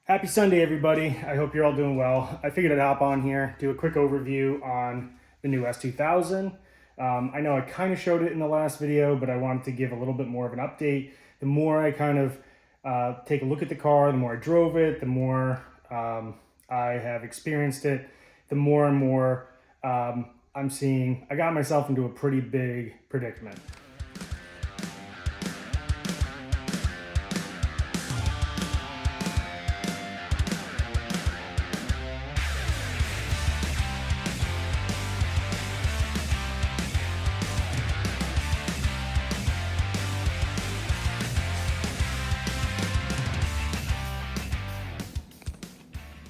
Happy Sunday, everybody. I hope you're all doing well. I figured I'd hop on here, do a quick overview on the new S2000. I know I kind of showed it in the last video, but I wanted to give a little bit more of an update. The more I kind of take a look at the car, the more I drove it, the more I have experienced it, the more and more I'm seeing I got myself into a pretty big predicament.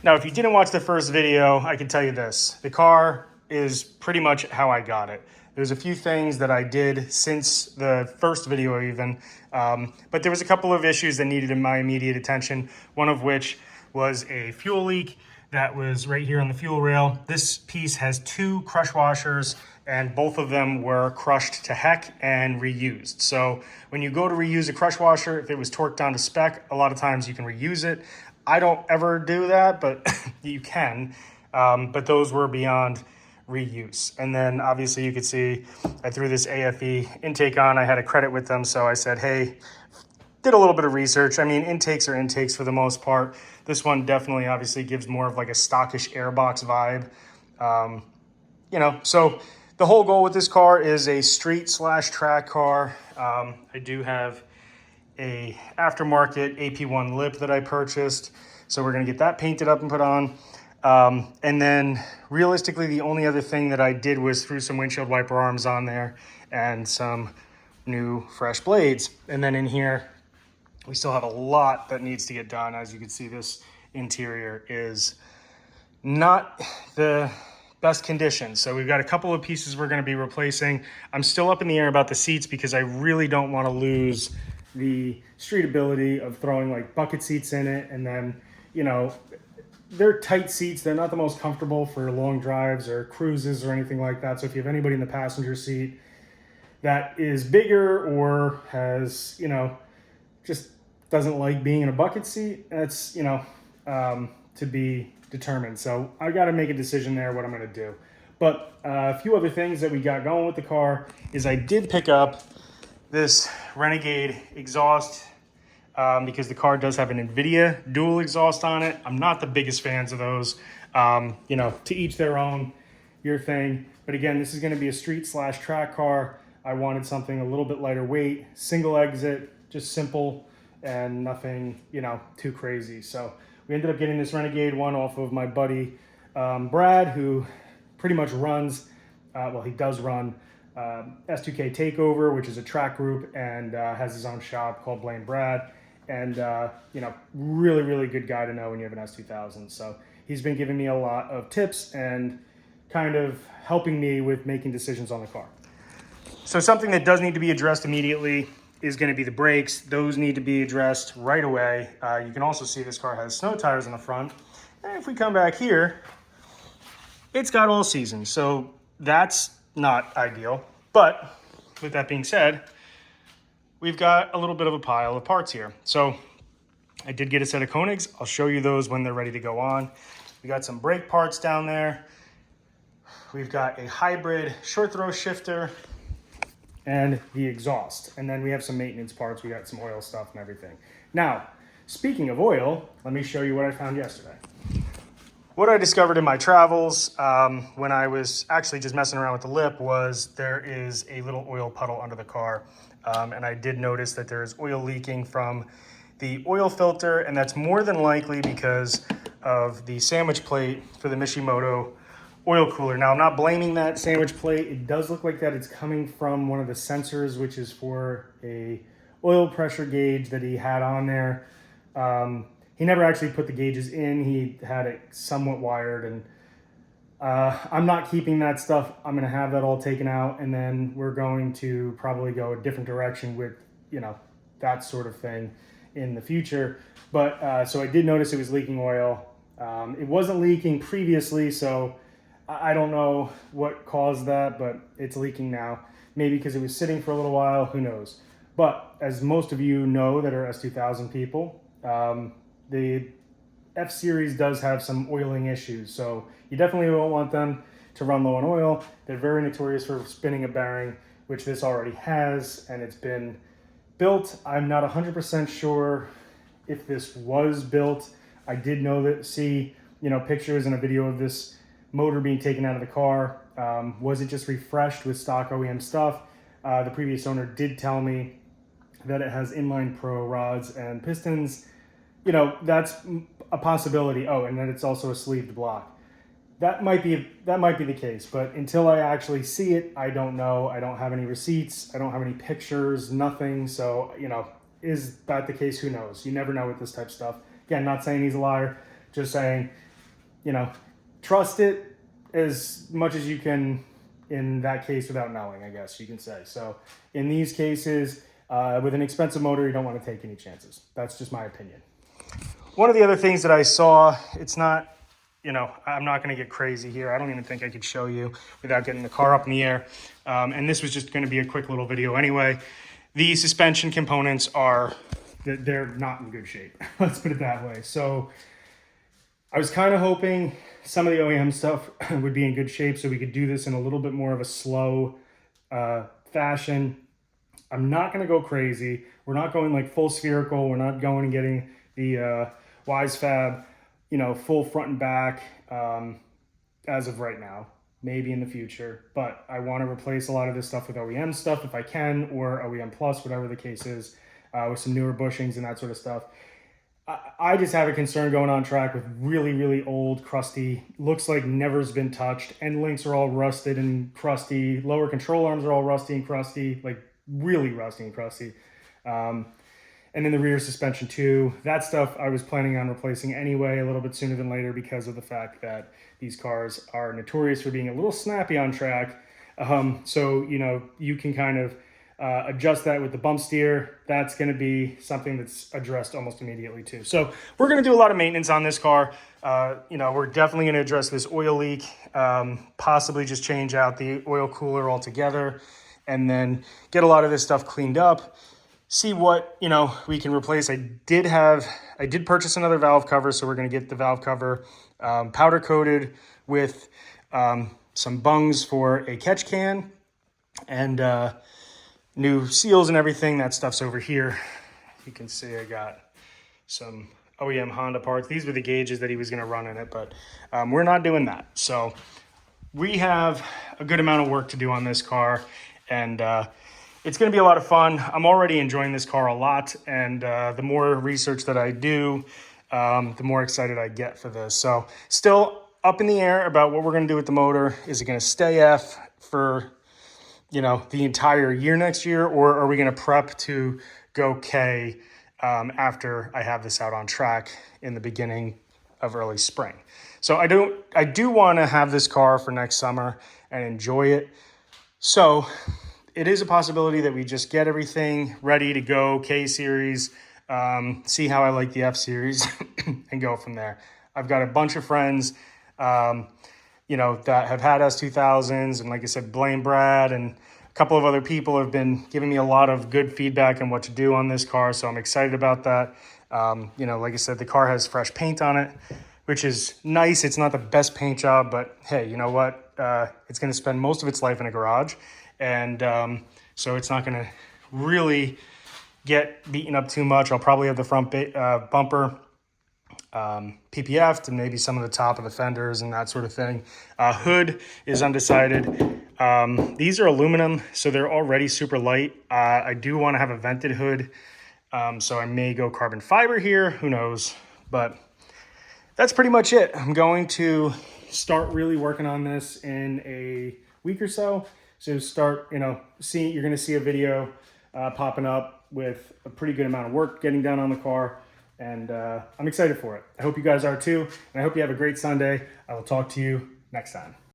Now, if you didn't watch the first video, I can tell you this. The car is pretty much how I got it. There's a few things that I did since the first video even, but there was a couple of issues that needed my immediate attention, one of which was a fuel leak that was right here on the fuel rail. This piece has two crush washers and both of them were crushed to heck and reused. So when you go to reuse a crush washer, if it was torqued down to spec, a lot of times you can reuse it. I don't ever do that, but you can. But those were beyond reuse. And then obviously you could see I threw this AFE intake on. I had a credit with them, so I said, hey, did a little bit of research. I mean, intakes are intakes for the most part. This one definitely obviously gives more of like a stockish airbox vibe. So the whole goal with this car is a street/track car. I do have a aftermarket AP1 lip that I purchased. So we're gonna get that painted up and put on. And then realistically, the only other thing that I did was threw some windshield wiper arms on there and some new fresh blades. And then in here, we still have a lot that needs to get done. As you can see, this interior is not the best condition. So we've got a couple of pieces we're gonna be replacing. I'm still up in the air about the seats because I really don't wanna lose the street ability of throwing like bucket seats in it. And then, they're tight seats. They're not the most comfortable for long drives or cruises or anything like that. So if you have anybody in the passenger seat that is bigger or has, just doesn't like being in a bucket seat, that's, to be determined. So I got to make a decision there what I'm going to do. But a few other things that we got going with the car is I did pick up this Renegade exhaust because the car does have an NVIDIA dual exhaust on it. I'm not the biggest fans of those. To each their own, your thing. But again, this is going to be a street/track car. I wanted something a little bit lighter weight, single exit, just simple and nothing, too crazy. So we ended up getting this Renegade one off of my buddy Brad, who pretty much runs, he does run S2K Takeover, which is a track group, and has his own shop called Blame Brad. And, really, really good guy to know when you have an S2000. So he's been giving me a lot of tips and kind of helping me with making decisions on the car. So something that does need to be addressed immediately is going to be the brakes. Those need to be addressed right away. You can also see this car has snow tires in the front. And if we come back here, it's got all season. So that's not ideal. But with that being said, we've got a little bit of a pile of parts here. So I did get a set of Koenigs. I'll show you those when they're ready to go on. We got some brake parts down there. We've got a hybrid short throw shifter and the exhaust. And then we have some maintenance parts. We got some oil stuff and everything. Now, speaking of oil, let me show you what I found yesterday. What I discovered in my travels when I was actually just messing around with the lip was there is a little oil puddle under the car. And I did notice that there is oil leaking from the oil filter, and that's more than likely because of the sandwich plate for the Mishimoto oil cooler. Now, I'm not blaming that sandwich plate. It does look like that it's coming from one of the sensors, which is for a oil pressure gauge that he had on there. He never actually put the gauges in. He had it somewhat wired, and I'm not keeping that stuff. I'm going to have that all taken out, and then we're going to probably go a different direction with, that sort of thing in the future. But so I did notice it was leaking oil. It wasn't leaking previously, so I don't know what caused that, but it's leaking now. Maybe because it was sitting for a little while, who knows. But as most of you know that are S2000 people, the F-Series does have some oiling issues, so you definitely don't want them to run low on oil. They're very notorious for spinning a bearing, which this already has, and it's been built. I'm not 100% sure if this was built. I did know that, see, pictures and a video of this motor being taken out of the car. Was it just refreshed with stock OEM stuff? The previous owner did tell me that it has inline pro rods and pistons. That's a possibility. Oh, and then it's also a sleeved block. That might be the case, but until I actually see it, I don't know. I don't have any receipts. I don't have any pictures, nothing. So, is that the case? Who knows? You never know with this type of stuff. Again, not saying he's a liar, just saying, trust it as much as you can in that case without knowing, I guess you can say. So in these cases, with an expensive motor, you don't want to take any chances. That's just my opinion. One of the other things that I saw, it's not, I'm not going to get crazy here. I don't even think I could show you without getting the car up in the air. And this was just going to be a quick little video anyway. The suspension components they're not in good shape. Let's put it that way. So I was kind of hoping some of the OEM stuff would be in good shape so we could do this in a little bit more of a slow fashion. I'm not going to go crazy. We're not going like full spherical. We're not going and getting the WiseFab, full front and back as of right now. Maybe in the future, but I want to replace a lot of this stuff with OEM stuff if I can, or OEM Plus, whatever the case is, with some newer bushings and that sort of stuff. I just have a concern going on track with really, really old, crusty, looks like never's been touched. End links are all rusted and crusty. Lower control arms are all rusty and crusty, like really rusty and crusty. And then the rear suspension too. That stuff I was planning on replacing anyway, a little bit sooner than later, because of the fact that these cars are notorious for being a little snappy on track. So, you can kind of adjust that with the bump steer. That's going to be something that's addressed almost immediately too. So we're going to do a lot of maintenance on this car. We're definitely going to address this oil leak, possibly just change out the oil cooler altogether, and then get a lot of this stuff cleaned up. See what, we can replace. I did purchase another valve cover, so we're going to get the valve cover powder coated with some bungs for a catch can and new seals and everything. That stuff's over here. You can see I got some OEM Honda parts. These were the gauges that he was going to run in it, but we're not doing that. So we have a good amount of work to do on this car, and it's going to be a lot of fun. I'm already enjoying this car a lot, and the more research that I do, the more excited I get for this. So still up in the air about what we're going to do with the motor. Is it going to stay F for, the entire year next year, or are we going to prep to go K after I have this out on track in the beginning of early spring? So I do want to have this car for next summer and enjoy it. So it is a possibility that we just get everything ready to go, K-Series, see how I like the F-Series, and go from there. I've got a bunch of friends, that have had S2000s, and like I said, Blame Brad and a couple of other people have been giving me a lot of good feedback on what to do on this car, so I'm excited about that. Like I said, the car has fresh paint on it, which is nice. It's not the best paint job, but hey, you know what? It's going to spend most of its life in a garage. And so it's not going to really get beaten up too much. I'll probably have the front bumper PPF'd and maybe some of the top of the fenders and that sort of thing. Hood is undecided. These are aluminum, so they're already super light. I do want to have a vented hood, so I may go carbon fiber here. Who knows? But that's pretty much it. I'm going to start really working on this in a week or so. So start, you're going to see a video popping up with a pretty good amount of work getting done on the car. And I'm excited for it. I hope you guys are too. And I hope you have a great Sunday. I will talk to you next time.